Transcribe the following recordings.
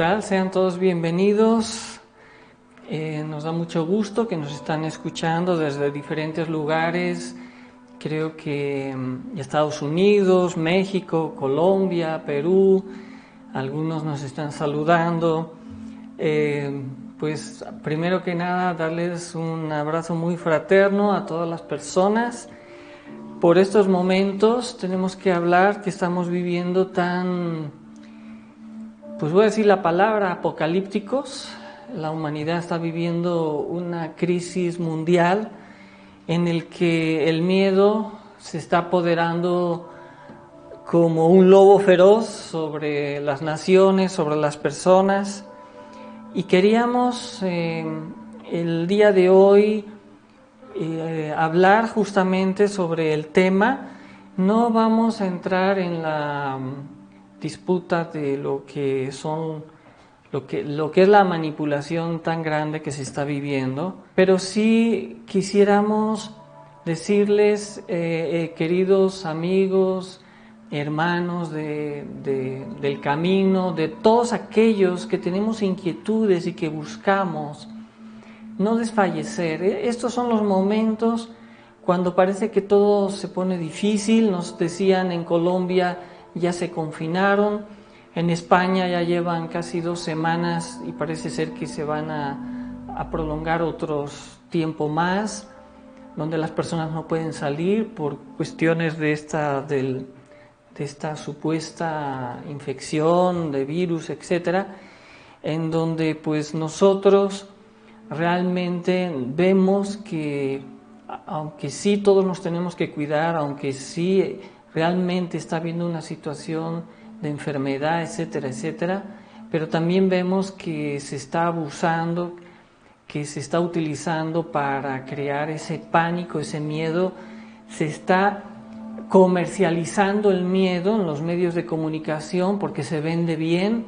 tal? Sean todos bienvenidos. Nos da mucho gusto que nos están escuchando desde diferentes lugares. Creo que Estados Unidos, México, Colombia, Perú, algunos nos están saludando. Pues primero que nada darles un abrazo muy fraterno a todas las personas. Por estos momentos tenemos que hablar que estamos viviendo pues voy a decir la palabra, apocalípticos. La humanidad está viviendo una crisis mundial en el que el miedo se está apoderando como un lobo feroz sobre las naciones, sobre las personas. Y queríamos el día de hoy hablar justamente sobre el tema. No vamos a entrar en la disputa de lo que es la manipulación tan grande que se está viviendo, pero sí quisiéramos decirles, queridos amigos, hermanos del camino, de todos aquellos que tenemos inquietudes y que buscamos, no desfallecer. Estos son los momentos cuando parece que todo se pone difícil. Nos decían en Colombia ya se confinaron, en España ya llevan casi 2 semanas y parece ser que se van a prolongar otros tiempo más, donde las personas no pueden salir por cuestiones de esta supuesta infección de virus, etcétera, en donde pues nosotros realmente vemos que aunque sí todos nos tenemos que cuidar, aunque sí realmente está habiendo una situación de enfermedad, etcétera, etcétera, pero también vemos que se está abusando, que se está utilizando para crear ese pánico, ese miedo. Se está comercializando el miedo en los medios de comunicación porque se vende bien,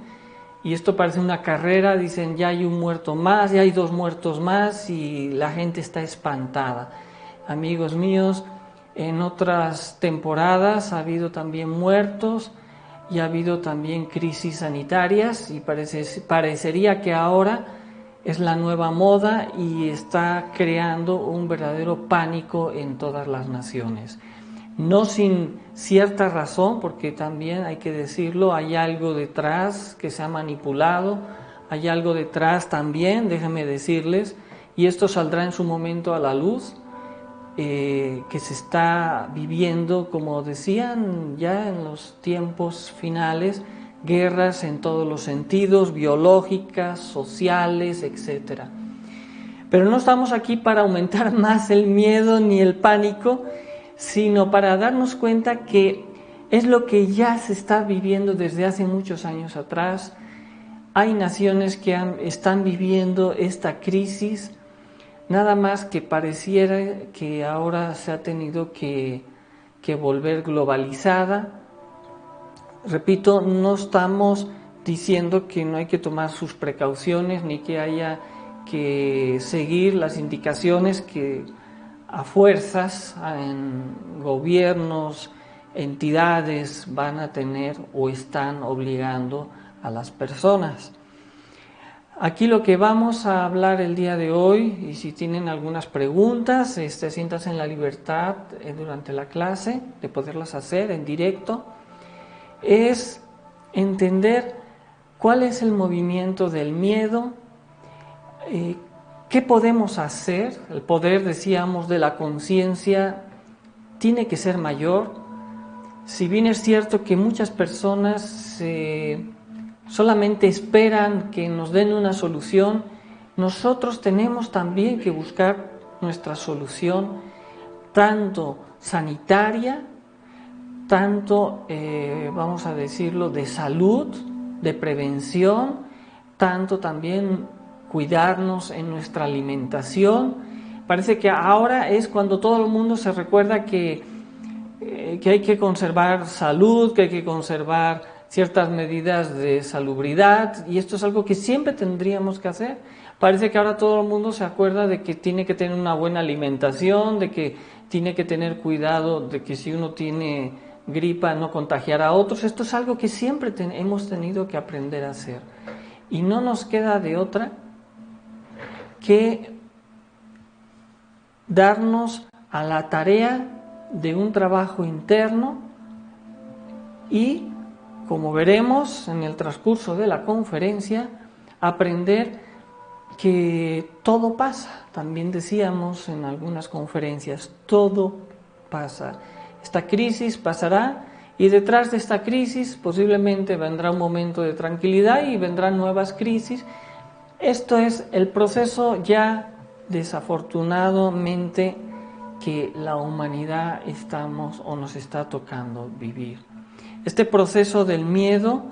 y esto parece una carrera. Dicen ya hay un muerto más, ya hay 2 muertos más, y la gente está espantada. Amigos míos, en otras temporadas ha habido también muertos y ha habido también crisis sanitarias, y parecería que ahora es la nueva moda y está creando un verdadero pánico en todas las naciones. No sin cierta razón, porque también hay que decirlo, hay algo detrás que se ha manipulado, hay algo detrás también, déjenme decirles, y esto saldrá en su momento a la luz, que se está viviendo, como decían ya en los tiempos finales, guerras en todos los sentidos, biológicas, sociales, etcétera. Pero no estamos aquí para aumentar más el miedo ni el pánico, sino para darnos cuenta que es lo que ya se está viviendo desde hace muchos años atrás. Hay naciones que están viviendo esta crisis, nada más que pareciera que ahora se ha tenido que volver globalizada. Repito, no estamos diciendo que no hay que tomar sus precauciones ni que haya que seguir las indicaciones que a fuerzas en gobiernos, entidades van a tener o están obligando a las personas. Aquí lo que vamos a hablar el día de hoy, y si tienen algunas preguntas, siéntanse en la libertad durante la clase de poderlas hacer en directo, es entender cuál es el movimiento del miedo, qué podemos hacer. El poder, decíamos, de la conciencia tiene que ser mayor. Si bien es cierto que muchas personas solamente esperan que nos den una solución, nosotros tenemos también que buscar nuestra solución, tanto sanitaria, tanto, vamos a decirlo, de salud, de prevención, tanto también cuidarnos en nuestra alimentación. Parece que ahora es cuando todo el mundo se recuerda que hay que conservar salud, que hay que conservar ciertas medidas de salubridad, y esto es algo que siempre tendríamos que hacer. Parece que ahora todo el mundo se acuerda de que tiene que tener una buena alimentación, de que tiene que tener cuidado de que si uno tiene gripa no contagiar a otros. Esto es algo que siempre hemos tenido que aprender a hacer. y no nos queda de otra que darnos a la tarea de un trabajo interno y, como veremos en el transcurso de la conferencia, aprender que todo pasa. También decíamos en algunas conferencias, todo pasa. Esta crisis pasará y detrás de esta crisis posiblemente vendrá un momento de tranquilidad y vendrán nuevas crisis. Esto es el proceso ya desafortunadamente que la humanidad estamos o nos está tocando vivir. Este proceso del miedo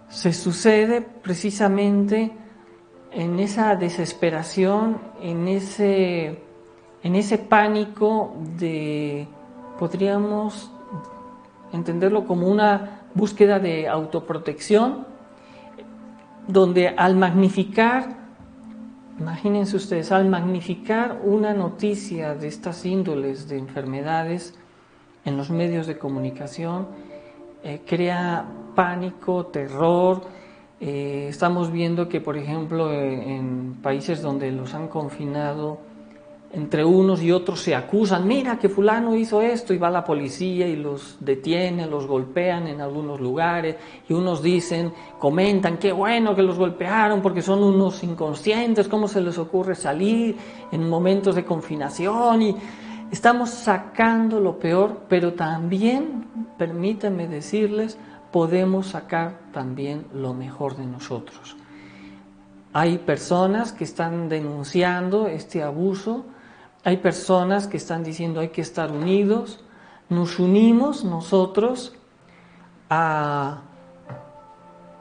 se sucede precisamente en esa desesperación, en ese pánico podríamos entenderlo como una búsqueda de autoprotección, donde al magnificar, imagínense ustedes, al magnificar una noticia de estas índoles de enfermedades en los medios de comunicación, crea pánico, terror. Estamos viendo que, por ejemplo, en países donde los han confinado, entre unos y otros se acusan, mira que fulano hizo esto, y va la policía y los detiene, los golpean en algunos lugares, y unos dicen, comentan, qué bueno que los golpearon porque son unos inconscientes, cómo se les ocurre salir en momentos de confinación, y estamos sacando lo peor, pero también, permítanme decirles, podemos sacar también lo mejor de nosotros. Hay personas que están denunciando este abuso, hay personas que están diciendo hay que estar unidos. Nos unimos nosotros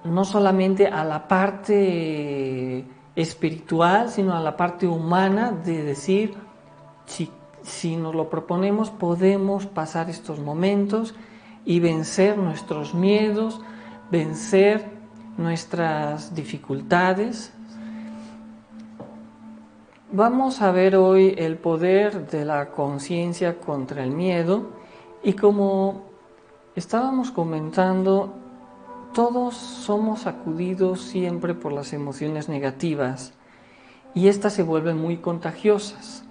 no solamente a la parte espiritual, sino a la parte humana de decir, si nos lo proponemos, podemos pasar estos momentos y vencer nuestros miedos, vencer nuestras dificultades. Vamos a ver hoy el poder de la conciencia contra el miedo, y como estábamos comentando, todos somos sacudidos siempre por las emociones negativas y estas se vuelven muy contagiosas.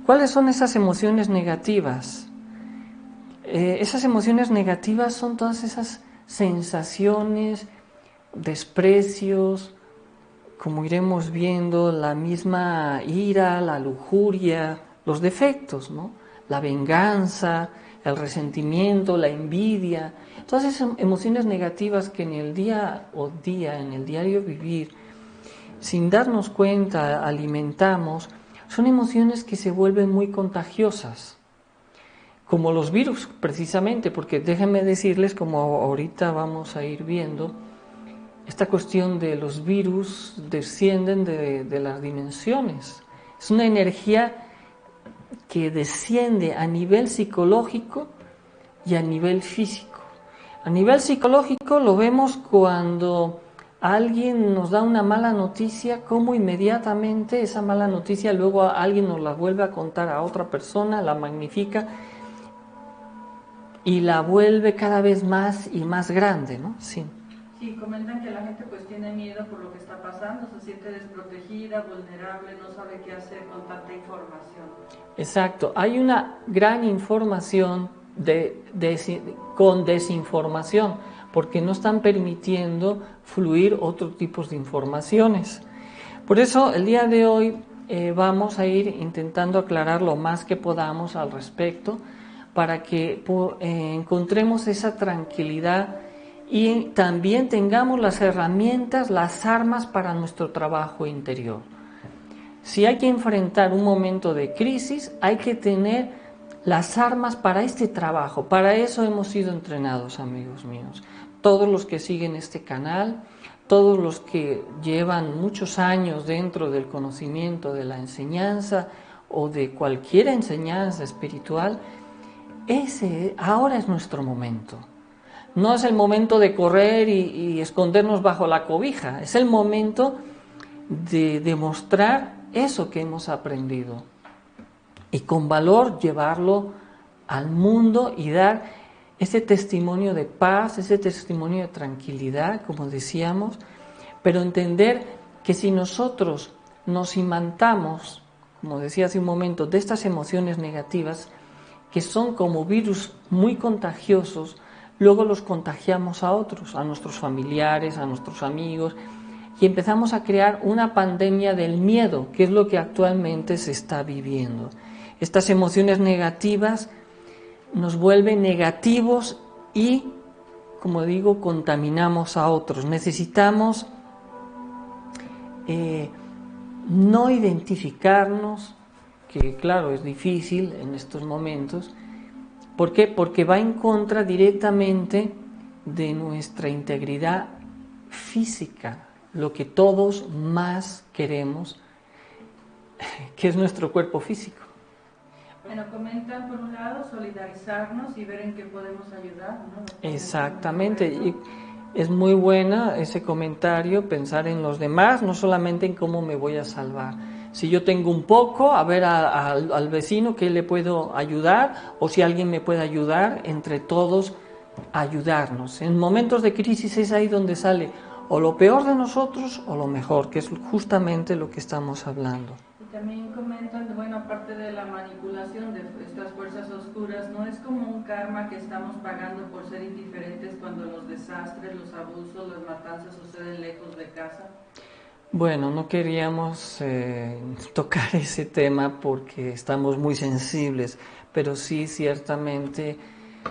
¿Cuáles son esas emociones negativas? Esas emociones negativas son todas esas sensaciones, desprecios, como iremos viendo, la misma ira, la lujuria, los defectos, ¿no? La venganza, el resentimiento, la envidia, todas esas emociones negativas que en el en el diario vivir, sin darnos cuenta, alimentamos, son emociones que se vuelven muy contagiosas, como los virus precisamente, porque déjenme decirles, como ahorita vamos a ir viendo, esta cuestión de los virus descienden de las dimensiones. Es una energía que desciende a nivel psicológico y a nivel físico. A nivel psicológico lo vemos cuando alguien nos da una mala noticia, cómo inmediatamente esa mala noticia luego alguien nos la vuelve a contar a otra persona, la magnifica y la vuelve cada vez más y más grande, ¿no? Sí. Sí, comentan que la gente pues tiene miedo por lo que está pasando, se siente desprotegida, vulnerable, no sabe qué hacer con tanta información. Exacto, hay una gran información con desinformación, porque no están permitiendo fluir otros tipos de informaciones. Por eso el día de hoy vamos a ir intentando aclarar lo más que podamos al respecto, para que encontremos esa tranquilidad y también tengamos las herramientas, las armas para nuestro trabajo interior. Si hay que enfrentar un momento de crisis, hay que tener las armas para este trabajo. Para eso hemos sido entrenados, amigos míos. Todos los que siguen este canal, todos los que llevan muchos años dentro del conocimiento de la enseñanza o de cualquier enseñanza espiritual, ahora es nuestro momento. No es el momento de correr y escondernos bajo la cobija, es el momento de demostrar eso que hemos aprendido y con valor llevarlo al mundo y dar ese testimonio de paz, ese testimonio de tranquilidad, como decíamos, Pero entender que si nosotros nos imantamos, como decía hace un momento, de estas emociones negativas, que son como virus muy contagiosos, luego los contagiamos a otros, a nuestros familiares, a nuestros amigos, y empezamos a crear una pandemia del miedo, que es lo que actualmente se está viviendo. Estas emociones negativas nos vuelven negativos y, como digo, contaminamos a otros. Necesitamos no identificarnos, que claro, es difícil en estos momentos. ¿Por qué? Porque va en contra directamente de nuestra integridad física, lo que todos más queremos, que es nuestro cuerpo físico. Bueno, comentan por un lado solidarizarnos y ver en qué podemos ayudar, ¿no? Exactamente, y es muy buena ese comentario, pensar en los demás, no solamente en cómo me voy a salvar. Si yo tengo un poco, a ver al vecino qué le puedo ayudar, o si alguien me puede ayudar, entre todos ayudarnos. En momentos de crisis es ahí donde sale o lo peor de nosotros o lo mejor, que es justamente lo que estamos hablando. Y también comentan, bueno, aparte de la manipulación de estas fuerzas oscuras, ¿no es como un karma que estamos pagando por ser indiferentes cuando los desastres, los abusos, las matanzas suceden lejos de casa? Bueno, no queríamos tocar ese tema porque estamos muy sensibles, pero sí, ciertamente,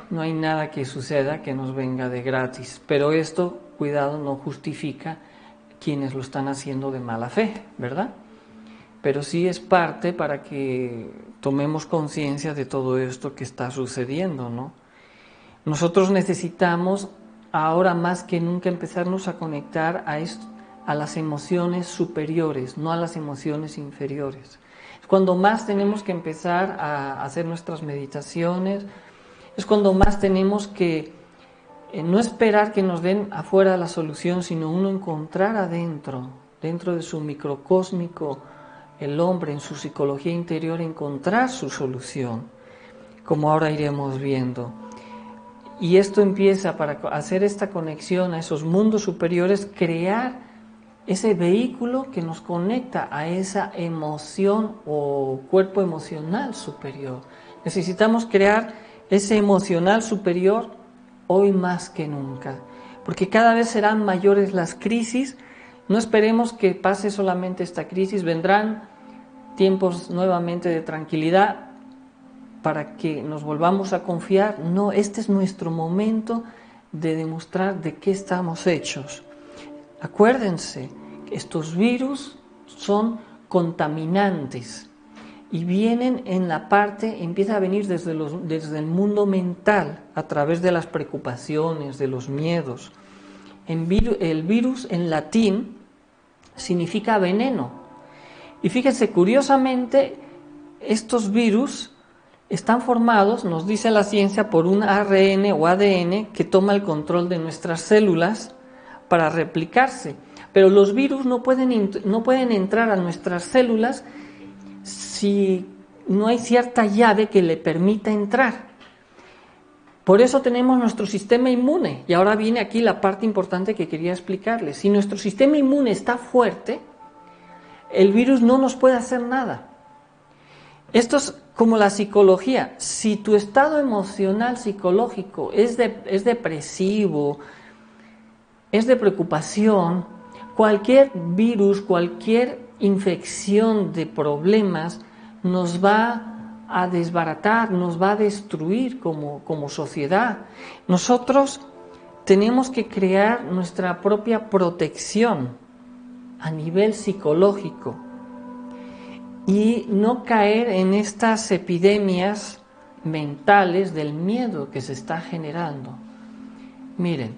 no hay nada que suceda que nos venga de gratis. Pero esto, cuidado, no justifica quienes lo están haciendo de mala fe, ¿verdad? Pero sí es parte para que tomemos conciencia de todo esto que está sucediendo, ¿no? Nosotros necesitamos ahora más que nunca empezarnos a conectar a las emociones superiores, no a las emociones inferiores. Es cuando más tenemos que empezar a hacer nuestras meditaciones, es cuando más tenemos que no esperar que nos den afuera la solución, sino uno encontrar adentro, dentro de su microcósmico, el hombre en su psicología interior, encontrar su solución, como ahora iremos viendo. Y esto empieza, para hacer esta conexión a esos mundos superiores, crear ese vehículo que nos conecta a esa emoción o cuerpo emocional superior. Necesitamos crear ese emocional superior hoy más que nunca, porque cada vez serán mayores las crisis. No esperemos que pase solamente esta crisis, vendrán tiempos nuevamente de tranquilidad para que nos volvamos a confiar. No, este es nuestro momento de demostrar de qué estamos hechos. Acuérdense, estos virus son contaminantes y vienen en la parte, empieza a venir desde el mundo mental, a través de las preocupaciones, de los miedos. El virus en latín significa veneno. Y fíjense, curiosamente, estos virus están formados, nos dice la ciencia, por un ARN o ADN que toma el control de nuestras células para replicarse. Pero los virus no pueden entrar a nuestras células si no hay cierta llave que le permita entrar. Por eso tenemos nuestro sistema inmune. Y ahora viene aquí la parte importante que quería explicarles. Si nuestro sistema inmune está fuerte, el virus no nos puede hacer nada. Esto es como la psicología. Si tu estado emocional psicológico es depresivo, es de preocupación, cualquier virus, cualquier infección de problemas nos va a desbaratar, nos va a destruir como sociedad. Nosotros tenemos que crear nuestra propia protección a nivel psicológico y no caer en estas epidemias mentales del miedo que se está generando. Miren,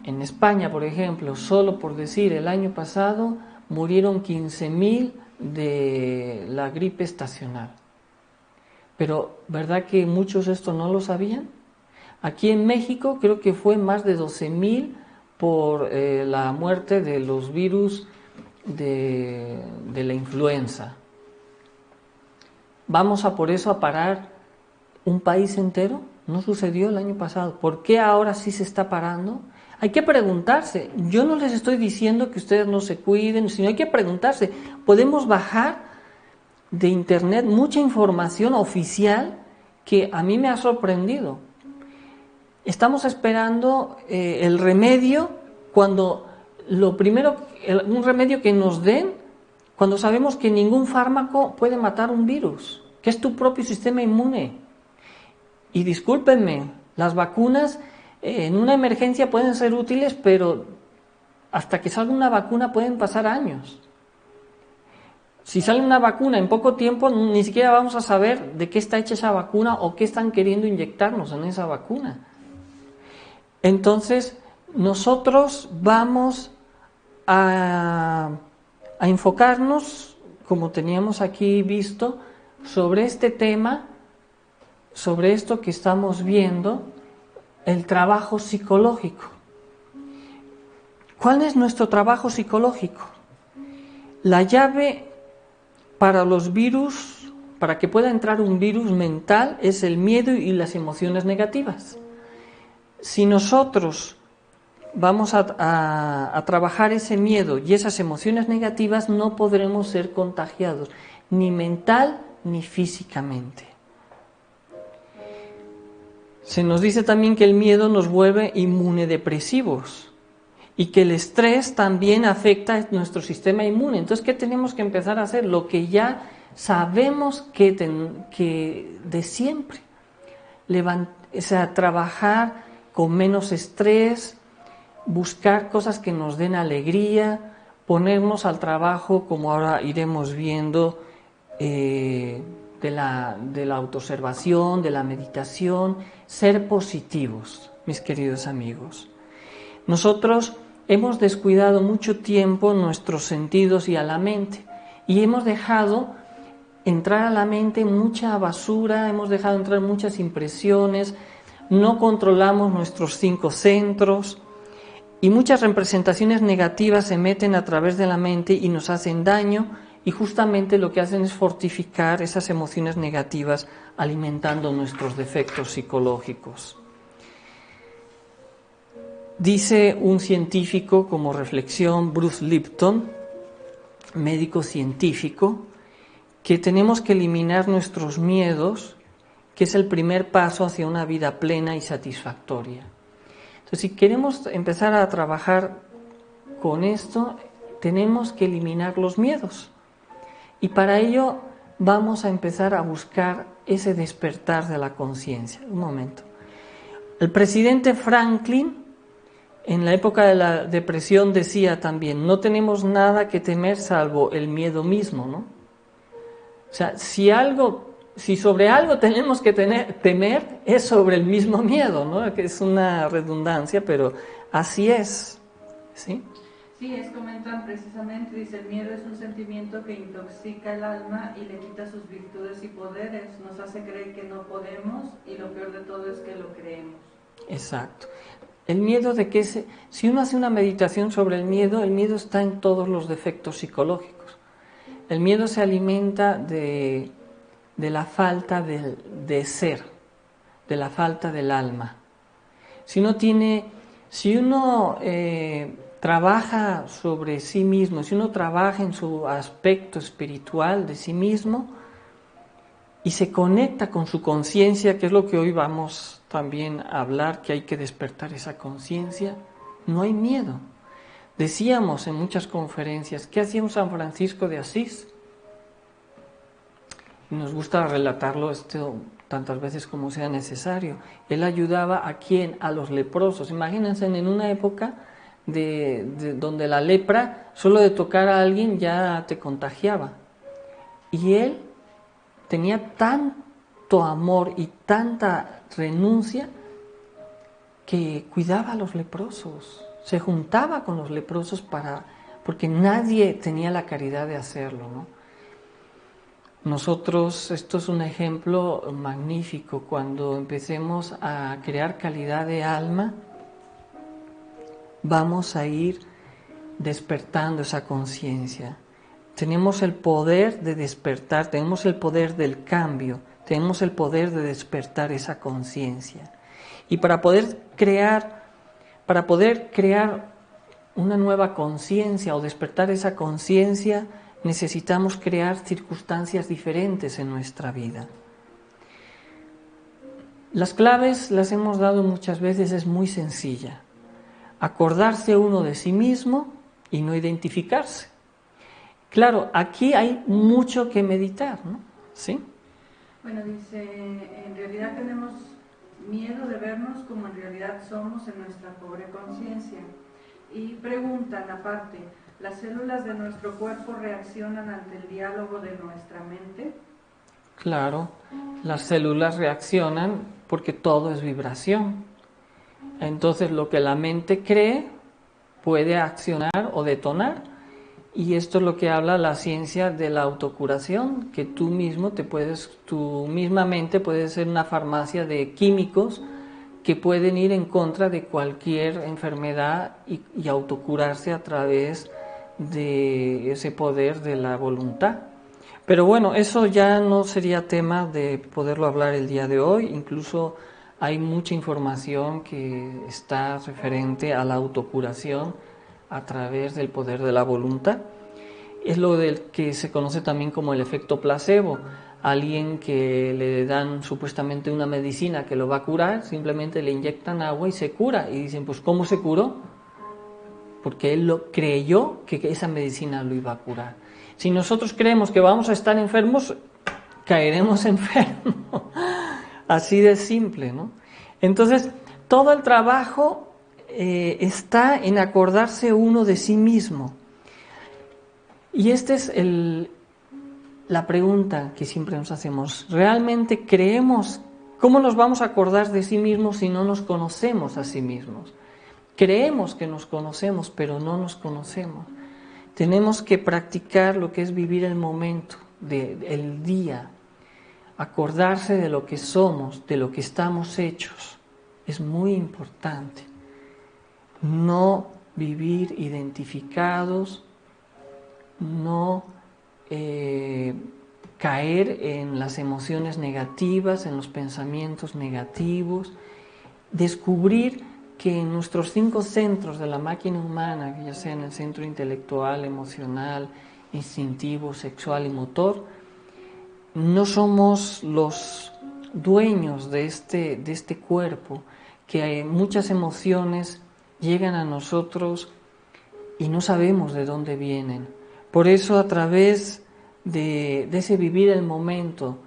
en España, por ejemplo, solo por decir, el año pasado murieron 15.000 de la gripe estacional. Pero, ¿verdad que muchos esto no lo sabían? Aquí en México creo que fue más de 12.000 por la muerte de los virus de la influenza. ¿Vamos a por eso a parar un país entero? No sucedió el año pasado. ¿Por qué ahora sí se está parando? Hay que preguntarse. Yo no les estoy diciendo que ustedes no se cuiden, sino hay que preguntarse. Podemos bajar de internet mucha información oficial que a mí me ha sorprendido. Estamos esperando el remedio cuando lo primero, un remedio que nos den cuando sabemos que ningún fármaco puede matar un virus, que es tu propio sistema inmune. Y discúlpenme, las vacunas en una emergencia pueden ser útiles, pero hasta que salga una vacuna pueden pasar años. Si sale una vacuna en poco tiempo, ni siquiera vamos a saber de qué está hecha esa vacuna o qué están queriendo inyectarnos en esa vacuna. Entonces, nosotros vamos a enfocarnos, como teníamos aquí visto, sobre este tema, sobre esto que estamos viendo, el trabajo psicológico. ¿Cuál es nuestro trabajo psicológico? La llave para los virus, para que pueda entrar un virus mental, es el miedo y las emociones negativas. Si nosotros vamos a trabajar ese miedo y esas emociones negativas, no podremos ser contagiados, ni mental ni físicamente. Se nos dice también que el miedo nos vuelve inmunodepresivos y que el estrés también afecta a nuestro sistema inmune. Entonces, ¿qué tenemos que empezar a hacer? Lo que ya sabemos que de siempre. Trabajar con menos estrés, buscar cosas que nos den alegría, ponernos al trabajo, como ahora iremos viendo, de la autoobservación, de la meditación, ser positivos, mis queridos amigos. Nosotros hemos descuidado mucho tiempo nuestros sentidos y a la mente, y hemos dejado entrar a la mente mucha basura, hemos dejado entrar muchas impresiones, no controlamos nuestros 5 centros, y muchas representaciones negativas se meten a través de la mente y nos hacen daño, y justamente lo que hacen es fortificar esas emociones negativas, alimentando nuestros defectos psicológicos. Dice un científico como reflexión, Bruce Lipton, médico científico, que tenemos que eliminar nuestros miedos, que es el primer paso hacia una vida plena y satisfactoria. Entonces, si queremos empezar a trabajar con esto, tenemos que eliminar los miedos. Y para ello vamos a empezar a buscar ese despertar de la conciencia. Un momento. El presidente Franklin, en la época de la depresión, decía también, no tenemos nada que temer salvo el miedo mismo, ¿no? O sea, si sobre algo tenemos que temer, es sobre el mismo miedo, ¿no? Que es una redundancia, pero así es, ¿sí? Sí, comentan precisamente, dice, el miedo es un sentimiento que intoxica el alma y le quita sus virtudes y poderes, nos hace creer que no podemos y lo peor de todo es que lo creemos. Exacto. El miedo de que si uno hace una meditación sobre el miedo está en todos los defectos psicológicos. El miedo se alimenta de la falta de ser, de la falta del alma. Si uno trabaja sobre sí mismo, si uno trabaja en su aspecto espiritual de sí mismo y se conecta con su conciencia, que es lo que hoy vamos también a hablar, que hay que despertar esa conciencia, no hay miedo. Decíamos en muchas conferencias, ¿qué hacía un San Francisco de Asís? Nos gusta relatarlo tantas veces como sea necesario. Él ayudaba ¿a quién? A los leprosos. Imagínense en una época donde la lepra, solo de tocar a alguien ya te contagiaba. Y él tenía tanto amor y tanta renuncia que cuidaba a los leprosos. Se juntaba con los leprosos porque nadie tenía la caridad de hacerlo, ¿no? Nosotros, esto es un ejemplo magnífico, cuando empecemos a crear calidad de alma, vamos a ir despertando esa conciencia. Tenemos el poder de despertar, tenemos el poder del cambio, tenemos el poder de despertar esa conciencia. Y para poder crear para poder crear una nueva conciencia o despertar esa conciencia, necesitamos crear circunstancias diferentes en nuestra vida. Las claves las hemos dado muchas veces, es muy sencilla. Acordarse uno de sí mismo y no identificarse. Claro, aquí hay mucho que meditar, ¿no? ¿Sí? Bueno, dice, en realidad tenemos miedo de vernos como en realidad somos en nuestra pobre conciencia. Y preguntan aparte, ¿las células de nuestro cuerpo reaccionan ante el diálogo de nuestra mente? Claro, las células reaccionan porque todo es vibración. Entonces lo que la mente cree puede accionar o detonar. Y esto es lo que habla la ciencia de la autocuración, que tú misma mente puede ser una farmacia de químicos que pueden ir en contra de cualquier enfermedad y autocurarse a través de ese poder de la voluntad. Pero bueno, eso ya no sería tema de poderlo hablar el día de hoy. Incluso hay mucha información que está referente a la autocuración a través del poder de la voluntad. Es lo del que se conoce también como el efecto placebo. Alguien que le dan supuestamente una medicina que lo va a curar, simplemente le inyectan agua y se cura. Y dicen, pues ¿cómo se curó? Porque él creyó que esa medicina lo iba a curar. Si nosotros creemos que vamos a estar enfermos, caeremos enfermos. Así de simple, ¿no? Entonces, todo el trabajo está en acordarse uno de sí mismo. Y esta es la pregunta que siempre nos hacemos. ¿Realmente creemos? ¿Cómo nos vamos a acordar de sí mismos si no nos conocemos a sí mismos? Creemos que nos conocemos, pero no nos conocemos. Tenemos que practicar lo que es vivir el momento, el día, acordarse de lo que somos, de lo que estamos hechos. Es muy importante. No vivir identificados, no caer en las emociones negativas, en los pensamientos negativos, descubrir que en nuestros 5 centros de la máquina humana, ya sea en el centro intelectual, emocional, instintivo, sexual y motor, no somos los dueños de este cuerpo, que muchas emociones llegan a nosotros y no sabemos de dónde vienen. Por eso a través de ese vivir el momento,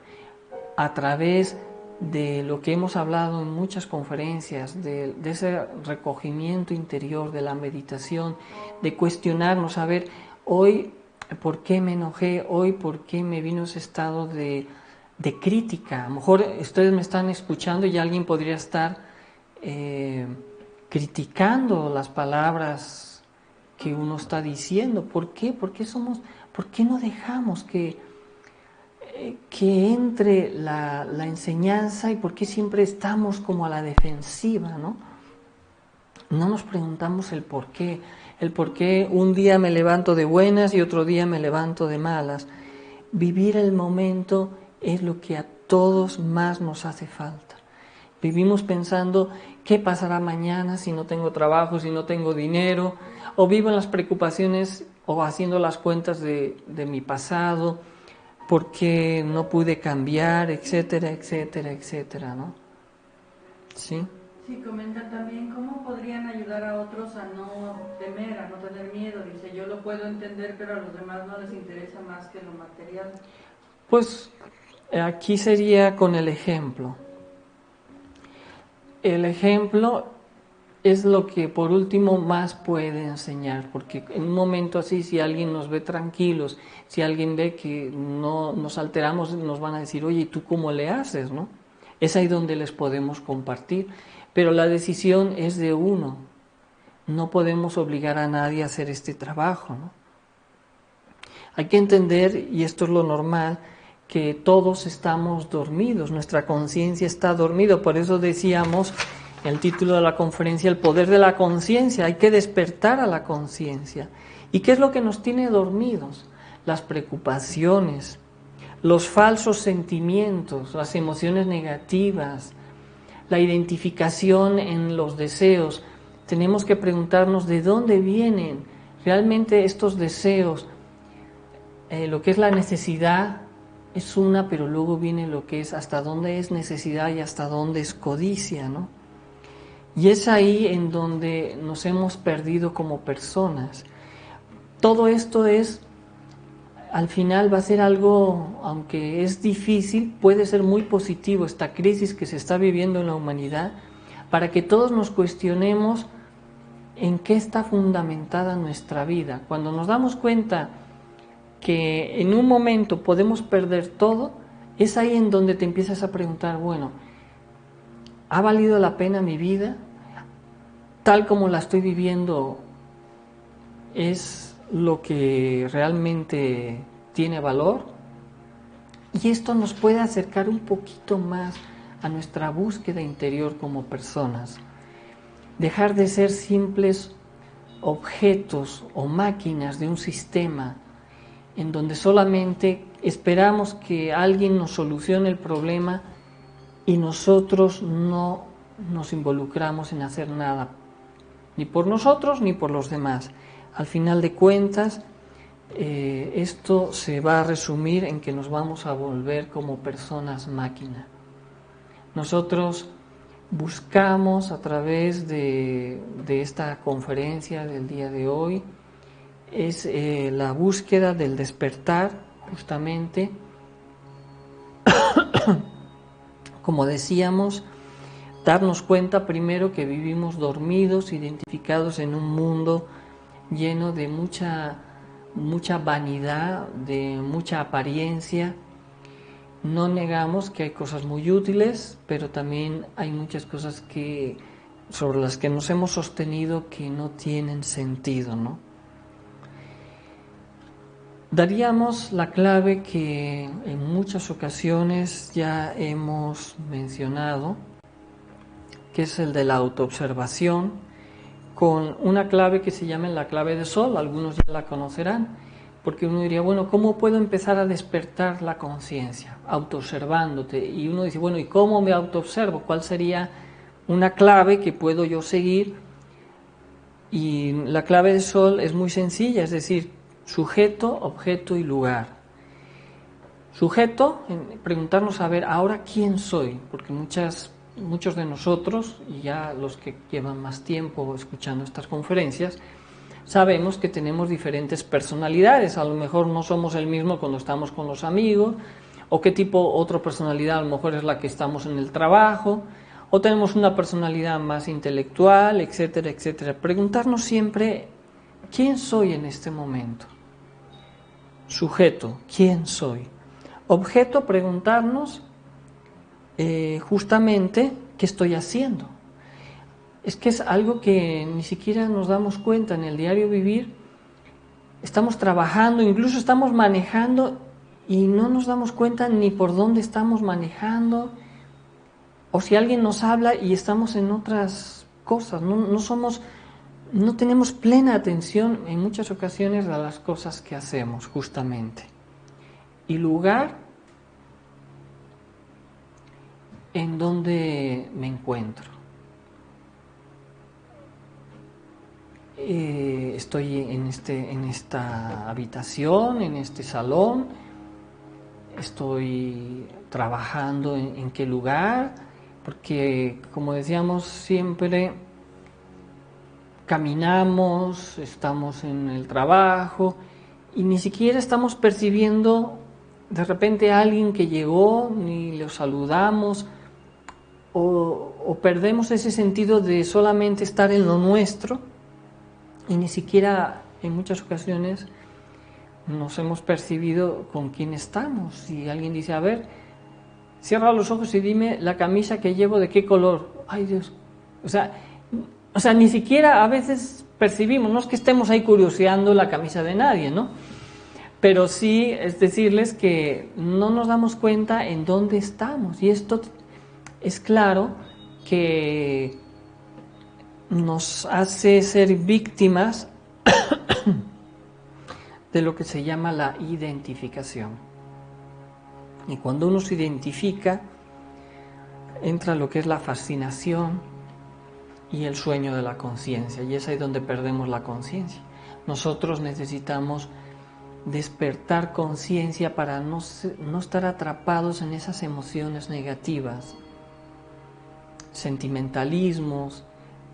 a través de lo que hemos hablado en muchas conferencias, de ese recogimiento interior, de la meditación, de cuestionarnos, a ver, hoy, ¿por qué me enojé? Hoy, ¿por qué me vino ese estado de crítica? A lo mejor ustedes me están escuchando y alguien podría estar criticando las palabras que uno está diciendo. ¿Por qué? ¿Por qué no dejamos que entre la enseñanza y por qué siempre estamos como a la defensiva, ¿no? No nos preguntamos el por qué un día me levanto de buenas y otro día me levanto de malas. Vivir el momento es lo que a todos más nos hace falta. Vivimos pensando qué pasará mañana si no tengo trabajo, si no tengo dinero, o vivo en las preocupaciones o haciendo las cuentas de mi pasado, porque no pude cambiar, etcétera, etcétera, etcétera, ¿no? ¿Sí? Sí, comentan también cómo podrían ayudar a otros a no temer, a no tener miedo. Dice, yo lo puedo entender, pero a los demás no les interesa más que lo material. Pues aquí sería con el ejemplo. El ejemplo es lo que por último más puede enseñar, porque en un momento así, si alguien nos ve tranquilos, si alguien ve que no nos alteramos, nos van a decir, oye, ¿y tú cómo le haces, no? Es ahí donde les podemos compartir, pero la decisión es de uno. No podemos obligar a nadie a hacer este trabajo, ¿no? Hay que entender, y esto es lo normal, que todos estamos dormidos, nuestra conciencia está dormida. Por eso decíamos el título de la conferencia, el poder de la conciencia. Hay que despertar a la conciencia. ¿Y qué es lo que nos tiene dormidos? Las preocupaciones, los falsos sentimientos, las emociones negativas, la identificación en los deseos. tenemos que preguntarnos de dónde vienen realmente estos deseos. Lo que es la necesidad es una, pero luego viene lo que es hasta dónde es necesidad y hasta dónde es codicia, ¿no? Y es ahí en donde nos hemos perdido como personas. Todo esto es, al final va a ser algo, aunque es difícil, puede ser muy positivo esta crisis que se está viviendo en la humanidad, para que todos nos cuestionemos en qué está fundamentada nuestra vida. Cuando nos damos cuenta que en un momento podemos perder todo, es ahí en donde te empiezas a preguntar, bueno, ¿ha valido la pena mi vida? ¿Tal como la estoy viviendo es lo que realmente tiene valor? Y esto nos puede acercar un poquito más a nuestra búsqueda interior como personas. Dejar de ser simples objetos o máquinas de un sistema en donde solamente esperamos que alguien nos solucione el problema y nosotros no nos involucramos en hacer nada, ni por nosotros ni por los demás. Al final de cuentas, esto se va a resumir en que nos vamos a volver como personas máquina. Nosotros buscamos a través de esta conferencia del día de hoy, es la búsqueda del despertar, justamente, como decíamos, darnos cuenta primero que vivimos dormidos, identificados en un mundo lleno de mucha vanidad, de mucha apariencia. No negamos que hay cosas muy útiles, pero también hay muchas cosas sobre las que nos hemos sostenido que no tienen sentido, ¿no? Daríamos la clave que en muchas ocasiones ya hemos mencionado, que es el de la autoobservación, con una clave que se llama la clave de Sol. Algunos ya la conocerán, porque uno diría, bueno, ¿cómo puedo empezar a despertar la conciencia? Autoobservándote. Y uno dice, bueno, ¿y cómo me autoobservo? ¿Cuál sería una clave que puedo yo seguir? Y la clave de Sol es muy sencilla, es decir, sujeto, objeto y lugar. Sujeto, preguntarnos a ver, ¿ahora quién soy? Porque muchos de nosotros, y ya los que llevan más tiempo escuchando estas conferencias, sabemos que tenemos diferentes personalidades. A lo mejor no somos el mismo cuando estamos con los amigos, o qué tipo otra personalidad a lo mejor es la que estamos en el trabajo, o tenemos una personalidad más intelectual, etcétera, etcétera. Preguntarnos siempre, ¿quién soy en este momento? Sujeto, ¿quién soy? Objeto, preguntarnos justamente qué estoy haciendo. Es que es algo que ni siquiera nos damos cuenta en el diario vivir. Estamos trabajando, incluso estamos manejando y no nos damos cuenta ni por dónde estamos manejando, o si alguien nos habla y estamos en otras cosas. No tenemos plena atención en muchas ocasiones a las cosas que hacemos, justamente. Y lugar en donde me encuentro. Estoy en esta habitación, en este salón. Estoy trabajando en qué lugar, porque como decíamos siempre, caminamos, estamos en el trabajo y ni siquiera estamos percibiendo de repente a alguien que llegó, ni lo saludamos, o perdemos ese sentido de solamente estar en lo nuestro y ni siquiera en muchas ocasiones nos hemos percibido con quién estamos. Si alguien dice, a ver, cierra los ojos y dime la camisa que llevo de qué color. Ay Dios, o sea, ni siquiera a veces percibimos, no es que estemos ahí curioseando la camisa de nadie, ¿no? Pero sí es decirles que no nos damos cuenta en dónde estamos. Y esto es claro que nos hace ser víctimas de lo que se llama la identificación. Y cuando uno se identifica, entra lo que es la fascinación, y el sueño de la conciencia, y es ahí donde perdemos la conciencia. Nosotros necesitamos despertar conciencia para no estar atrapados en esas emociones negativas, sentimentalismos,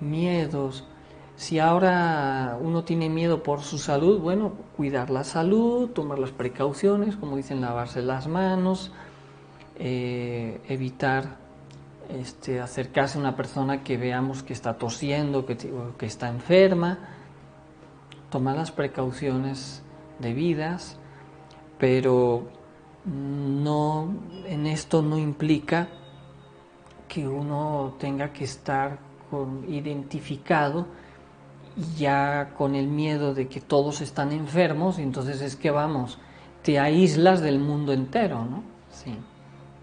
miedos. Si ahora uno tiene miedo por su salud, bueno, cuidar la salud, tomar las precauciones, como dicen, lavarse las manos, evitar acercarse a una persona que veamos que está tosiendo, que está enferma, tomar las precauciones debidas, pero no, en esto no implica que uno tenga que estar identificado ya con el miedo de que todos están enfermos, y entonces es que vamos, te aíslas del mundo entero, ¿no? Sí.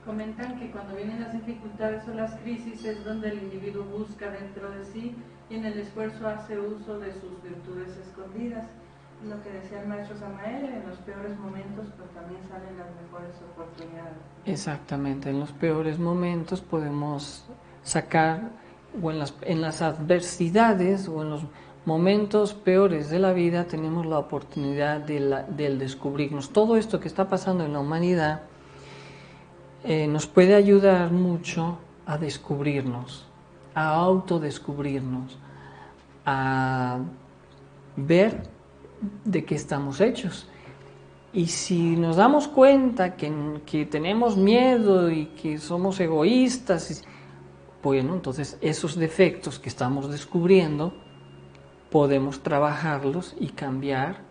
Comentan que cuando vienen las dificultades o las crisis es donde el individuo busca dentro de sí y en el esfuerzo hace uso de sus virtudes escondidas. Lo que decía el maestro Samael, en los peores momentos pues también salen las mejores oportunidades. Exactamente, en los peores momentos podemos sacar, o en las adversidades o en los momentos peores de la vida tenemos la oportunidad del descubrirnos. Todo esto que está pasando en la humanidad nos puede ayudar mucho a descubrirnos, a autodescubrirnos, a ver de qué estamos hechos. Y si nos damos cuenta que tenemos miedo y que somos egoístas, bueno, entonces esos defectos que estamos descubriendo podemos trabajarlos y cambiar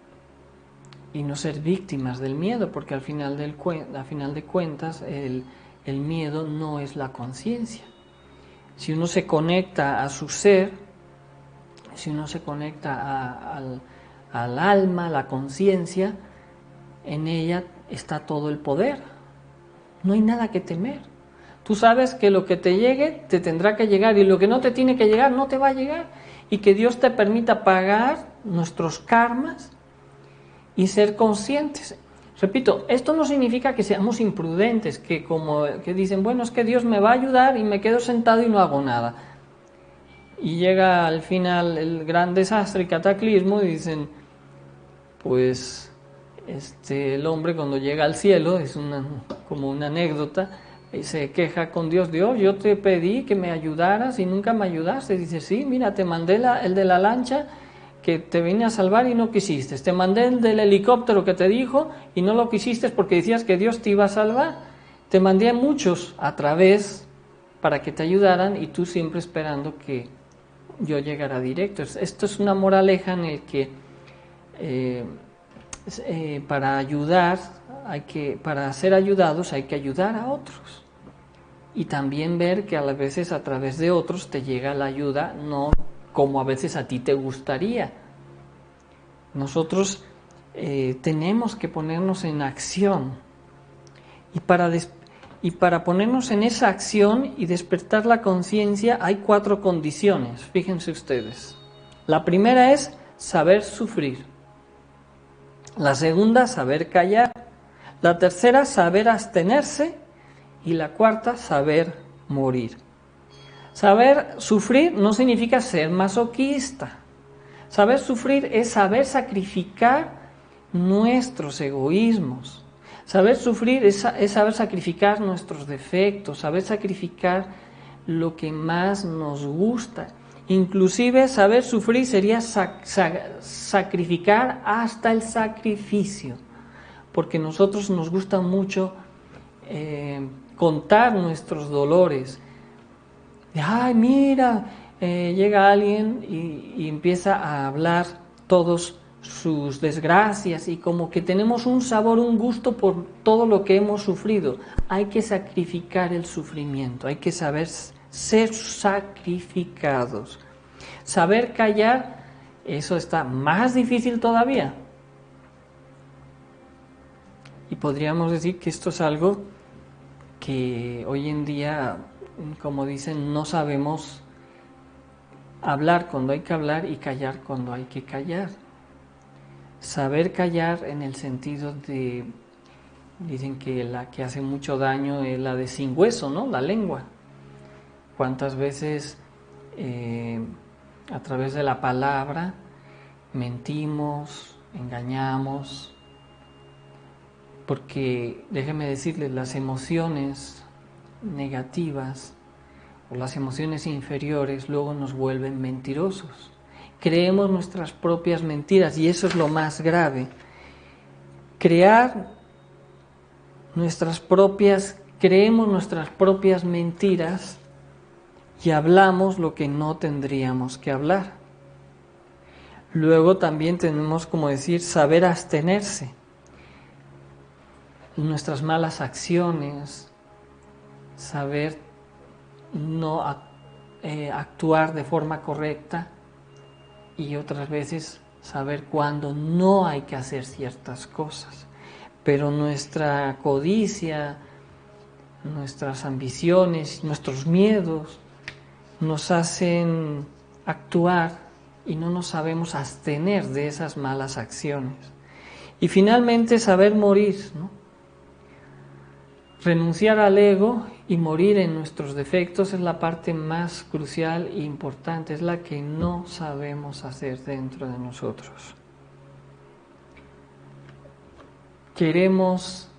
y no ser víctimas del miedo, porque al final de cuentas el miedo no es la conciencia. Si uno se conecta a su ser, si uno se conecta al alma, a la conciencia, en ella está todo el poder. No hay nada que temer. Tú sabes que lo que te llegue te tendrá que llegar, y lo que no te tiene que llegar no te va a llegar, y que Dios te permita pagar nuestros karmas y ser conscientes. Repito, esto no significa que seamos imprudentes, que dicen, bueno, es que Dios me va a ayudar y me quedo sentado y no hago nada. Y llega al final el gran desastre y cataclismo y dicen, pues el hombre cuando llega al cielo, es como una anécdota, y se queja con Dios: Dios, yo te pedí que me ayudaras y nunca me ayudaste. Dice, sí, mira, te mandé el de la lancha que te vine a salvar y no quisiste. Te mandé el del helicóptero que te dijo y no lo quisiste porque decías que Dios te iba a salvar. Te mandé a muchos a través para que te ayudaran y tú siempre esperando que yo llegara directo. Esto es una moraleja en el que para ayudar, para ser ayudados hay que ayudar a otros. Y también ver que a veces a través de otros te llega la ayuda, no como a veces a ti te gustaría. Nosotros tenemos que ponernos en acción. Y para ponernos en esa acción y despertar la conciencia hay 4 condiciones, fíjense ustedes. La primera es saber sufrir. La segunda, saber callar. La tercera, saber abstenerse. Y la cuarta, saber morir. Saber sufrir no significa ser masoquista. Saber sufrir es saber sacrificar nuestros egoísmos. Saber sufrir es saber sacrificar nuestros defectos, saber sacrificar lo que más nos gusta. Inclusive saber sufrir sería sacrificar hasta el sacrificio, porque a nosotros nos gusta mucho contar nuestros dolores. Ay, mira, llega alguien y empieza a hablar todos sus desgracias y como que tenemos un sabor, un gusto por todo lo que hemos sufrido. Hay que sacrificar el sufrimiento, hay que saber ser sacrificados. Saber callar, eso está más difícil todavía. Y podríamos decir que esto es algo que hoy en día, como dicen, no sabemos hablar cuando hay que hablar y callar cuando hay que callar. Saber callar en el sentido de, dicen que la que hace mucho daño es la de sin hueso, ¿no? La lengua. ¿Cuántas veces a través de la palabra, mentimos, engañamos, porque déjenme decirles, las emociones negativas o las emociones inferiores luego nos vuelven mentirosos. Creemos nuestras propias mentiras y eso es lo más grave. Creemos nuestras propias mentiras y hablamos lo que no tendríamos que hablar. Luego también tenemos, como decir, saber abstenerse. Nuestras malas acciones, saber no actuar de forma correcta y otras veces saber cuándo no hay que hacer ciertas cosas. Pero nuestra codicia, nuestras ambiciones, nuestros miedos nos hacen actuar y no nos sabemos abstener de esas malas acciones. Y finalmente saber morir, ¿no? Renunciar al ego y morir en nuestros defectos es la parte más crucial e importante, es la que no sabemos hacer dentro de nosotros. Queremos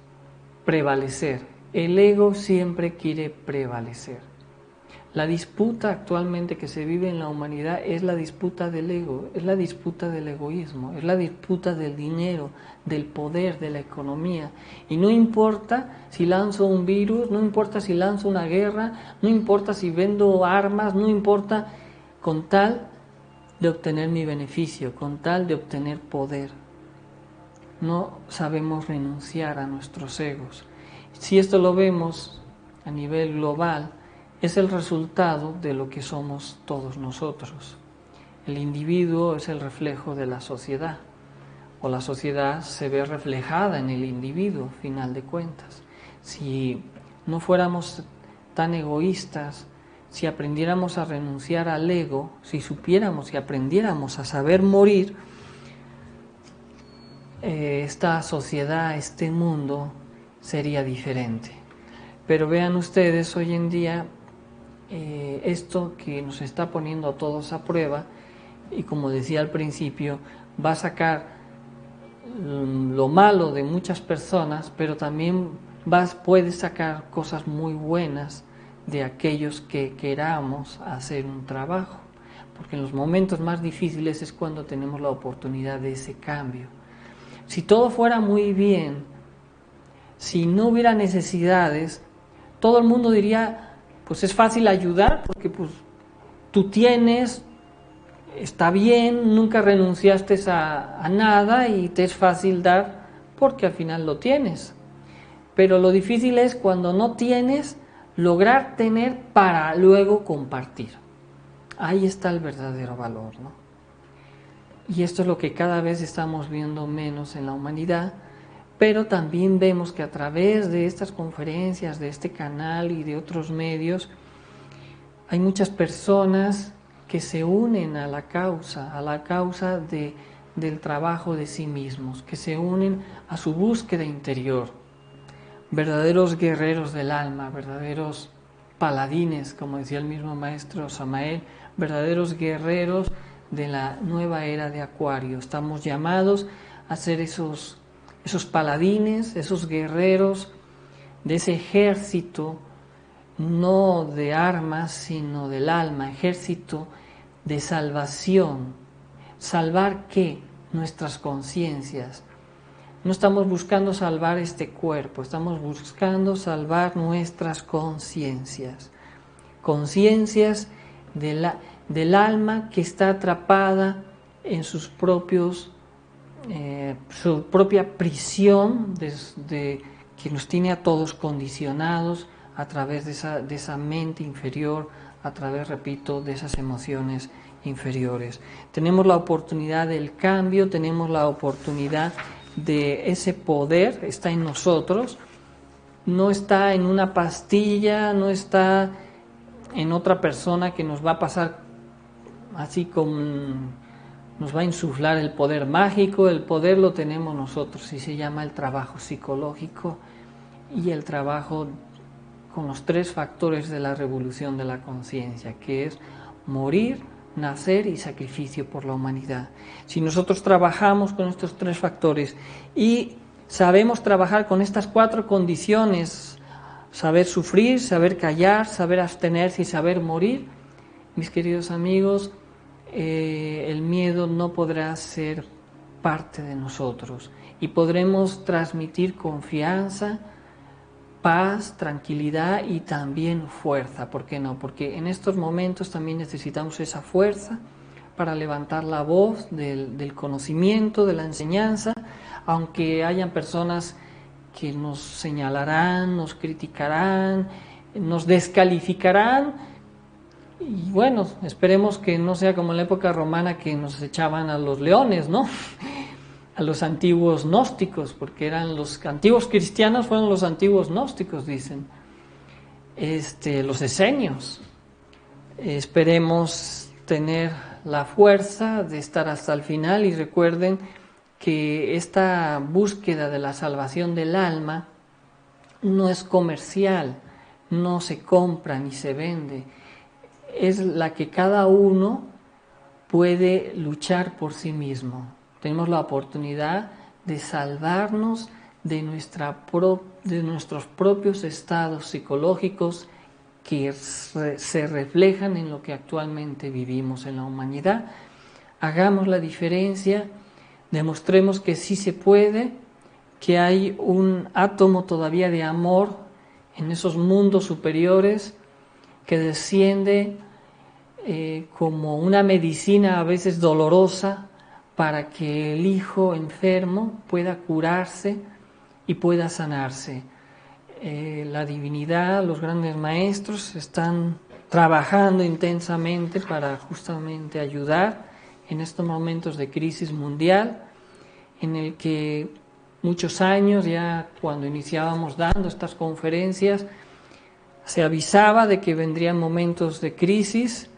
prevalecer, el ego siempre quiere prevalecer. La disputa actualmente que se vive en la humanidad es la disputa del ego, es la disputa del egoísmo, es la disputa del dinero, del poder, de la economía. Y no importa si lanzo un virus, no importa si lanzo una guerra, no importa si vendo armas, no importa, con tal de obtener mi beneficio, con tal de obtener poder. No sabemos renunciar a nuestros egos. Si esto lo vemos a nivel global, es el resultado de lo que somos todos nosotros. El individuo es el reflejo de la sociedad, o la sociedad se ve reflejada en el individuo, a final de cuentas. Si no fuéramos tan egoístas, si aprendiéramos a renunciar al ego, si supiéramos y aprendiéramos a saber morir, esta sociedad, este mundo sería diferente. Pero vean ustedes, hoy en día, esto que nos está poniendo a todos a prueba, y como decía al principio, va a sacar lo malo de muchas personas, pero también puede sacar cosas muy buenas de aquellos que queramos hacer un trabajo, porque en los momentos más difíciles es cuando tenemos la oportunidad de ese cambio. Si todo fuera muy bien, si no hubiera necesidades, todo el mundo diría, pues es fácil ayudar porque pues tú tienes, está bien, nunca renunciaste a nada y te es fácil dar porque al final lo tienes. Pero lo difícil es cuando no tienes, lograr tener para luego compartir. Ahí está el verdadero valor, ¿no? Y esto es lo que cada vez estamos viendo menos en la humanidad, pero también vemos que a través de estas conferencias, de este canal y de otros medios, hay muchas personas que se unen a la causa del trabajo de sí mismos, que se unen a su búsqueda interior, verdaderos guerreros del alma, verdaderos paladines, como decía el mismo maestro Samael, verdaderos guerreros de la nueva era de Acuario. Estamos llamados a ser esos paladines, esos guerreros de ese ejército, no de armas, sino del alma, ejército de salvación. ¿Salvar qué? Nuestras conciencias. No estamos buscando salvar este cuerpo, estamos buscando salvar nuestras conciencias. Conciencias del alma que está atrapada en sus propios su propia prisión que nos tiene a todos condicionados a través de esa mente inferior, a través, repito, de esas emociones inferiores. Tenemos la oportunidad del cambio, tenemos la oportunidad de ese poder, está en nosotros, no está en una pastilla, no está en otra persona que nos va a pasar así como nos va a insuflar el poder mágico. El poder lo tenemos nosotros y se llama el trabajo psicológico y el trabajo con los 3 factores de la revolución de la conciencia, que es morir, nacer y sacrificio por la humanidad. Si nosotros trabajamos con estos 3 factores y sabemos trabajar con estas 4 condiciones, saber sufrir, saber callar, saber abstenerse y saber morir, mis queridos amigos, el miedo no podrá ser parte de nosotros y podremos transmitir confianza, paz, tranquilidad y también fuerza. ¿Por qué no? Porque en estos momentos también necesitamos esa fuerza para levantar la voz del conocimiento, de la enseñanza, aunque hayan personas que nos señalarán, nos criticarán, nos descalificarán. Y bueno, esperemos que no sea como en la época romana, que nos echaban a los leones, ¿no? A los antiguos gnósticos, porque eran los antiguos cristianos, fueron los antiguos gnósticos, dicen, los esenios. Esperemos tener la fuerza de estar hasta el final y recuerden que esta búsqueda de la salvación del alma no es comercial, no se compra ni se vende, es la que cada uno puede luchar por sí mismo. Tenemos la oportunidad de salvarnos de nuestros propios estados psicológicos que se reflejan en lo que actualmente vivimos en la humanidad. Hagamos la diferencia, demostremos que sí se puede, que hay un átomo todavía de amor en esos mundos superiores que desciende como una medicina a veces dolorosa para que el hijo enfermo pueda curarse y pueda sanarse. La divinidad, los grandes maestros están trabajando intensamente para justamente ayudar en estos momentos de crisis mundial, en el que muchos años ya cuando iniciábamos dando estas conferencias se avisaba de que vendrían momentos de crisis,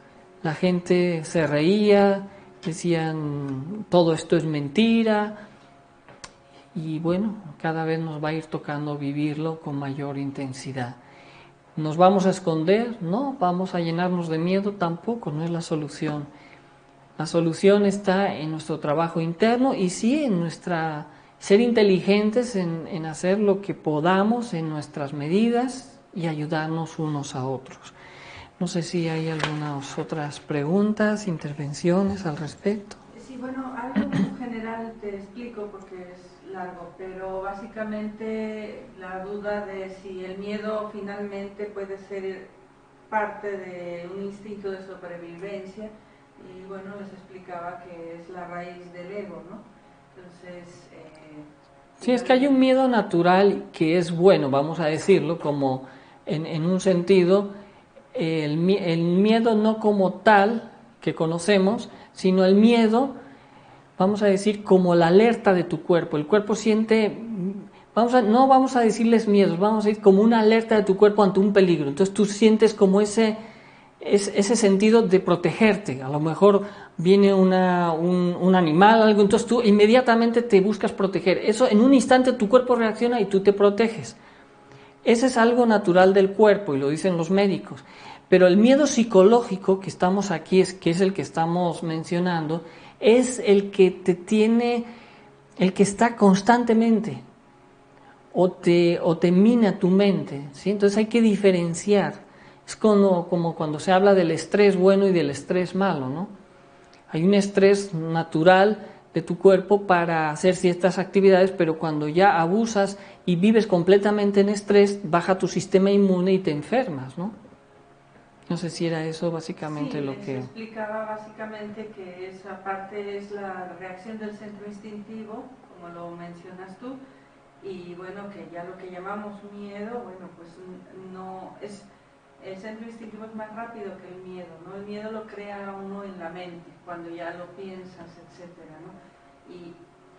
la gente se reía, decían todo esto es mentira, y bueno, cada vez nos va a ir tocando vivirlo con mayor intensidad. ¿Nos vamos a esconder? No. ¿Vamos a llenarnos de miedo? Tampoco, no es la solución. La solución está en nuestro trabajo interno y sí en ser inteligentes en hacer lo que podamos en nuestras medidas y ayudarnos unos a otros. No sé si hay algunas otras preguntas, intervenciones al respecto. Sí, bueno, algo general te explico porque es largo, pero básicamente la duda de si el miedo finalmente puede ser parte de un instinto de sobrevivencia, y bueno, les explicaba que es la raíz del ego, ¿no? Entonces... sí, es que hay un miedo natural que es bueno, vamos a decirlo, como en un sentido, el miedo no como tal que conocemos, sino el miedo, vamos a decir, como la alerta de tu cuerpo. El cuerpo siente, no vamos a decirles miedos, vamos a decir como una alerta de tu cuerpo ante un peligro. Entonces tú sientes como ese sentido de protegerte. A lo mejor viene un animal, algo, entonces tú inmediatamente te buscas proteger. Eso en un instante tu cuerpo reacciona y tú te proteges. Ese es algo natural del cuerpo y lo dicen los médicos. Pero el miedo psicológico que estamos aquí, que es el que estamos mencionando, es el que te tiene, el que está constantemente o te mina tu mente, ¿sí? Entonces hay que diferenciar. Es como cuando se habla del estrés bueno y del estrés malo, ¿no? Hay un estrés natural de tu cuerpo para hacer ciertas actividades, pero cuando ya abusas y vives completamente en estrés, baja tu sistema inmune y te enfermas, ¿no? No sé si era eso básicamente sí, lo que... explicaba básicamente que esa parte es la reacción del centro instintivo, como lo mencionas tú, y bueno, que ya lo que llamamos miedo, bueno, pues no es... El centro instintivo es más rápido que el miedo, ¿no? El miedo lo crea uno en la mente, cuando ya lo piensas, etcétera, ¿no?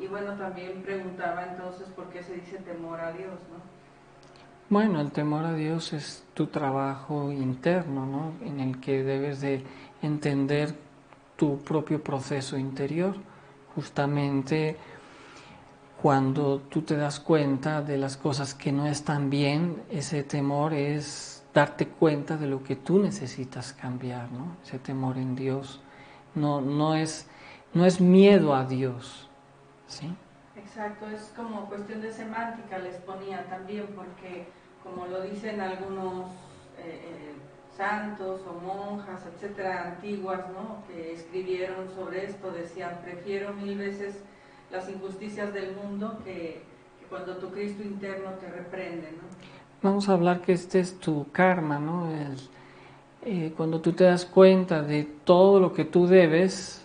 Y bueno, también preguntaba entonces por qué se dice temor a Dios, ¿no? Bueno, el temor a Dios es tu trabajo interno, ¿no? En el que debes de entender tu propio proceso interior. Justamente cuando tú te das cuenta de las cosas que no están bien, ese temor es darte cuenta de lo que tú necesitas cambiar, ¿no? Ese temor en Dios no es miedo a Dios, ¿sí? Exacto, es como cuestión de semántica, les ponía también, porque como lo dicen algunos santos o monjas, etcétera, antiguas, ¿no?, que escribieron sobre esto, decían: prefiero 1000 veces las injusticias del mundo que cuando tu Cristo interno te reprende, ¿no? Vamos a hablar que este es tu karma, ¿no? Cuando tú te das cuenta de todo lo que tú debes,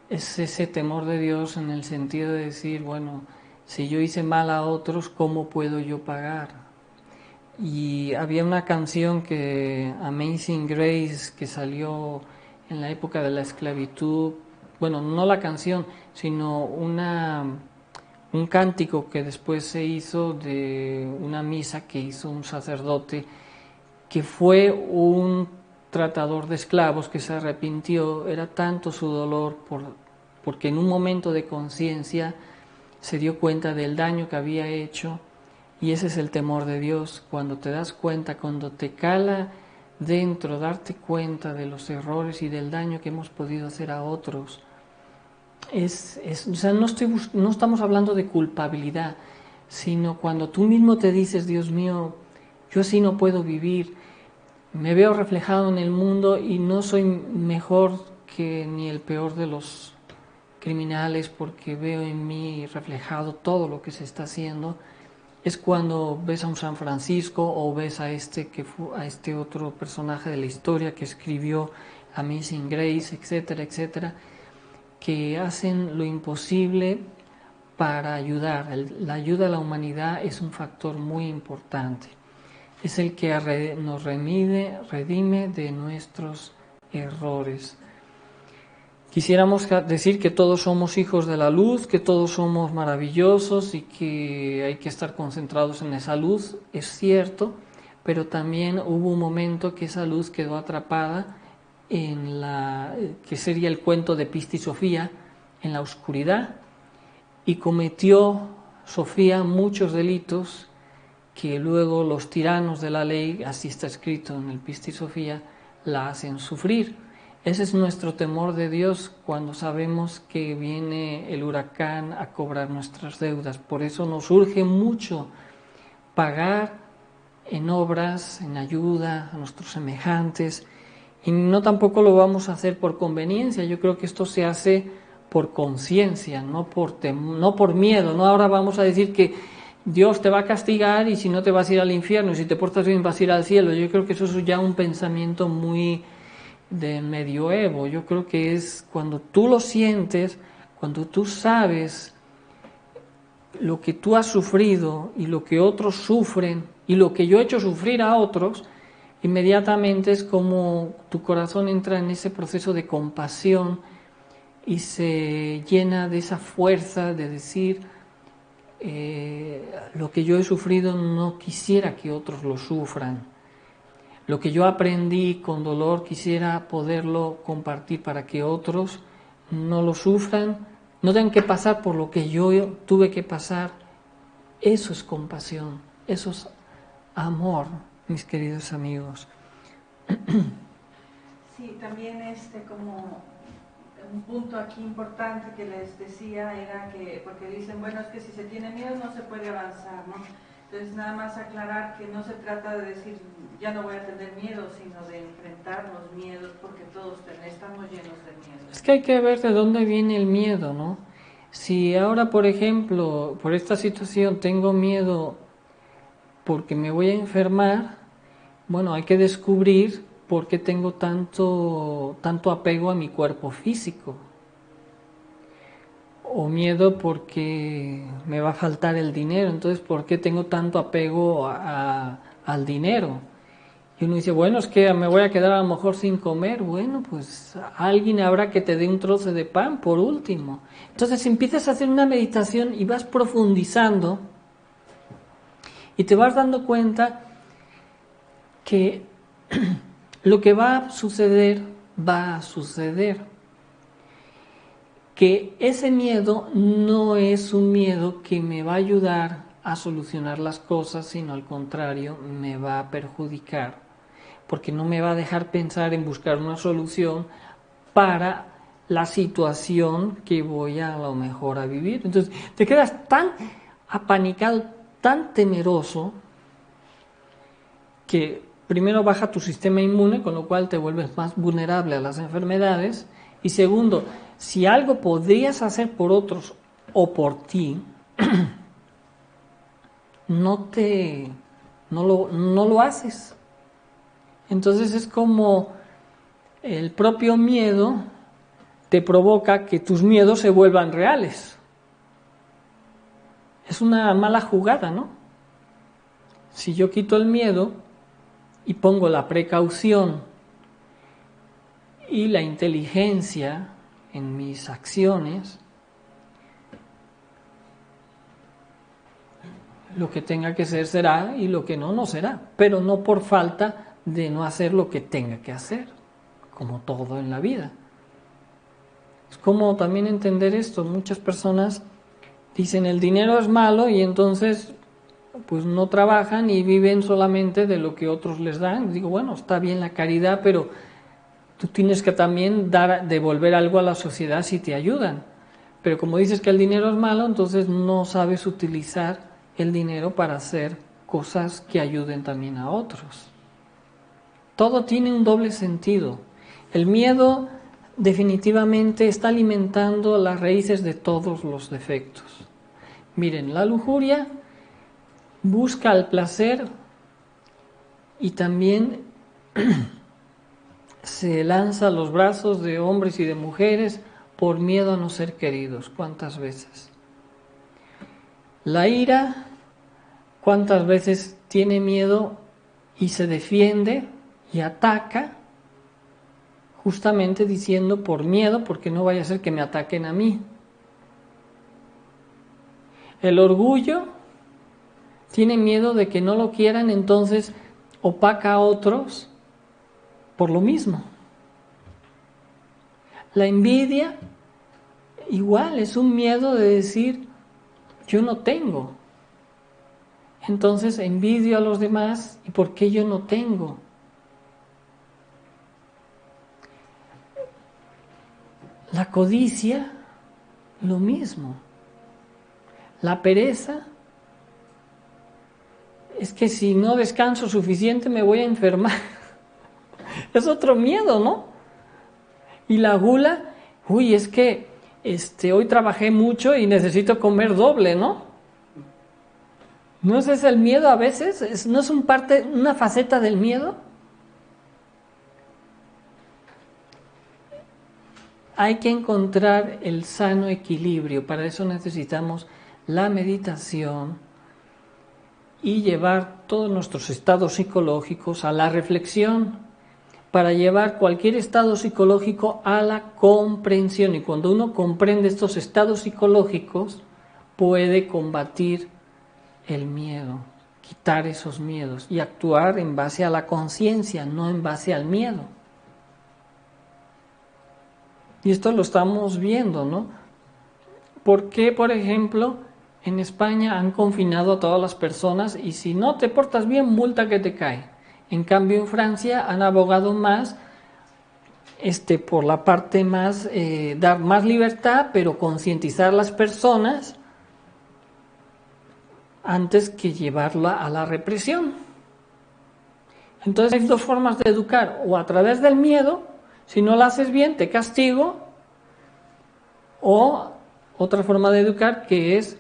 es ese temor de Dios en el sentido de decir, bueno, si yo hice mal a otros, ¿cómo puedo yo pagar? Y había una canción que, Amazing Grace, que salió en la época de la esclavitud, bueno, no la canción, sino un cántico que después se hizo de una misa que hizo un sacerdote, que fue un tratador de esclavos que se arrepintió. Era tanto su dolor porque en un momento de conciencia se dio cuenta del daño que había hecho, y ese es el temor de Dios. Cuando te das cuenta, cuando te cala dentro, darte cuenta de los errores y del daño que hemos podido hacer a otros. O sea, no estamos hablando de culpabilidad, sino cuando tú mismo te dices, Dios mío, yo así no puedo vivir, me veo reflejado en el mundo y no soy mejor que ni el peor de los criminales porque veo en mí reflejado todo lo que se está haciendo. Es cuando ves a un San Francisco o ves a este otro personaje de la historia que escribió Amazing Grace, etcétera, etcétera, que hacen lo imposible para ayudar. La ayuda a la humanidad es un factor muy importante. Es el que nos redime de nuestros errores. Quisiéramos decir que todos somos hijos de la luz, que todos somos maravillosos y que hay que estar concentrados en esa luz, es cierto, pero también hubo un momento que esa luz quedó atrapada que sería el cuento de Pista y Sofía, en la oscuridad, y cometió Sofía muchos delitos que luego los tiranos de la ley, así está escrito en el Pista y Sofía, la hacen sufrir. Ese es nuestro temor de Dios cuando sabemos que viene el huracán a cobrar nuestras deudas. Por eso nos urge mucho pagar en obras, en ayuda a nuestros semejantes, y no tampoco lo vamos a hacer por conveniencia. Yo creo que esto se hace por conciencia, no por miedo. No ahora vamos a decir que Dios te va a castigar y si no te vas a ir al infierno y si te portas bien vas a ir al cielo. Yo creo que eso es ya un pensamiento muy de medioevo. Yo creo que es cuando tú lo sientes, cuando tú sabes lo que tú has sufrido y lo que otros sufren y lo que yo he hecho sufrir a otros, inmediatamente es como tu corazón entra en ese proceso de compasión y se llena de esa fuerza de decir, lo que yo he sufrido no quisiera que otros lo sufran. Lo que yo aprendí con dolor quisiera poderlo compartir para que otros no lo sufran, no tengan que pasar por lo que yo tuve que pasar. Eso es compasión, eso es amor, mis queridos amigos. Sí, también como un punto aquí importante que les decía era que, porque dicen, bueno, es que si se tiene miedo no se puede avanzar, ¿no? Entonces nada más aclarar que no se trata de decir ya no voy a tener miedo, sino de enfrentar los miedos, porque todos estamos llenos de miedo. Es que hay que ver de dónde viene el miedo, ¿no? Si ahora, por ejemplo, por esta situación tengo miedo porque me voy a enfermar, bueno, hay que descubrir por qué tengo tanto apego a mi cuerpo físico. O miedo porque me va a faltar el dinero, entonces ¿por qué tengo tanto apego al dinero? Y uno dice, bueno, es que me voy a quedar a lo mejor sin comer. Bueno, pues alguien habrá que te dé un trozo de pan por último. Entonces empiezas a hacer una meditación y vas profundizando y te vas dando cuenta que lo que va a suceder, va a suceder. Que ese miedo no es un miedo que me va a ayudar a solucionar las cosas, sino al contrario, me va a perjudicar. porque no me va a dejar pensar en buscar una solución para la situación que voy a lo mejor a vivir. Entonces te quedas tan apanicado, tan temeroso, que primero baja tu sistema inmune, con lo cual te vuelves más vulnerable a las enfermedades. Y segundo, si algo podrías hacer por otros o por ti, no lo haces. Entonces es como el propio miedo te provoca que tus miedos se vuelvan reales. Es una mala jugada, ¿no? Si yo quito el miedo y pongo la precaución y la inteligencia en mis acciones, lo que tenga que ser será y lo que no, no será, pero no por falta de no hacer lo que tenga que hacer, como todo en la vida. Es como también entender esto. Muchas personas dicen el dinero es malo y entonces pues no trabajan y viven solamente de lo que otros les dan. Digo, bueno, está bien la caridad, pero tú tienes que también devolver algo a la sociedad si te ayudan. Pero como dices que el dinero es malo, entonces no sabes utilizar el dinero para hacer cosas que ayuden también a otros. Todo tiene un doble sentido. El miedo definitivamente está alimentando las raíces de todos los defectos. Miren, la lujuria busca el placer y también se lanza a los brazos de hombres y de mujeres por miedo a no ser queridos. ¿Cuántas veces? La ira, ¿cuántas veces tiene miedo y se defiende y ataca? Justamente diciendo por miedo, porque no vaya a ser que me ataquen a mí. El orgullo tiene miedo de que no lo quieran, entonces opaca a otros por lo mismo. La envidia, igual, es un miedo de decir, yo no tengo. Entonces envidio a los demás, ¿y por qué yo no tengo? La codicia, lo mismo. La pereza, es que si no descanso suficiente me voy a enfermar. Es otro miedo, ¿no? Y la gula, uy, es que hoy trabajé mucho y necesito comer doble, ¿no? ¿No es ese el miedo a veces? ¿No es una faceta del miedo? Hay que encontrar el sano equilibrio. Para eso necesitamos la meditación y llevar todos nuestros estados psicológicos a la reflexión, para llevar cualquier estado psicológico a la comprensión. Y cuando uno comprende estos estados psicológicos, puede combatir el miedo, quitar esos miedos y actuar en base a la conciencia, no en base al miedo. Y esto lo estamos viendo, ¿no? ¿Por qué, por ejemplo, en España han confinado a todas las personas y si no te portas bien, multa que te cae? En cambio, en Francia han abogado más por la parte más, dar más libertad, pero concientizar a las personas antes que llevarla a la represión. Entonces hay dos formas de educar, o a través del miedo, si no lo haces bien te castigo, o otra forma de educar que es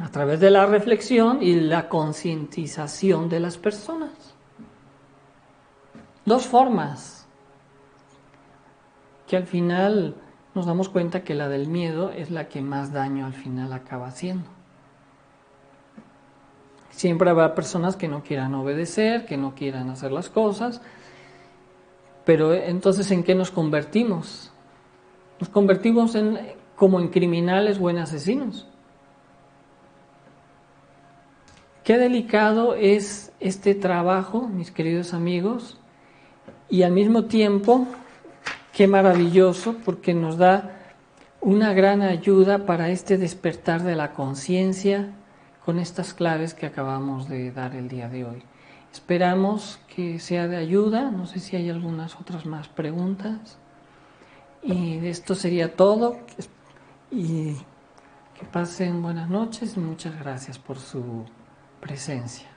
a través de la reflexión y la concientización de las personas. Dos formas que al final nos damos cuenta que la del miedo es la que más daño al final acaba haciendo. Siempre habrá personas que no quieran obedecer, que no quieran hacer las cosas, pero entonces ¿en qué nos convertimos? Nos convertimos como en criminales o en asesinos. Qué delicado es este trabajo, mis queridos amigos, y al mismo tiempo qué maravilloso, porque nos da una gran ayuda para este despertar de la conciencia con estas claves que acabamos de dar el día de hoy. Esperamos que sea de ayuda. No sé si hay algunas otras más preguntas. Y de esto sería todo. Y que pasen buenas noches y muchas gracias por su presencia.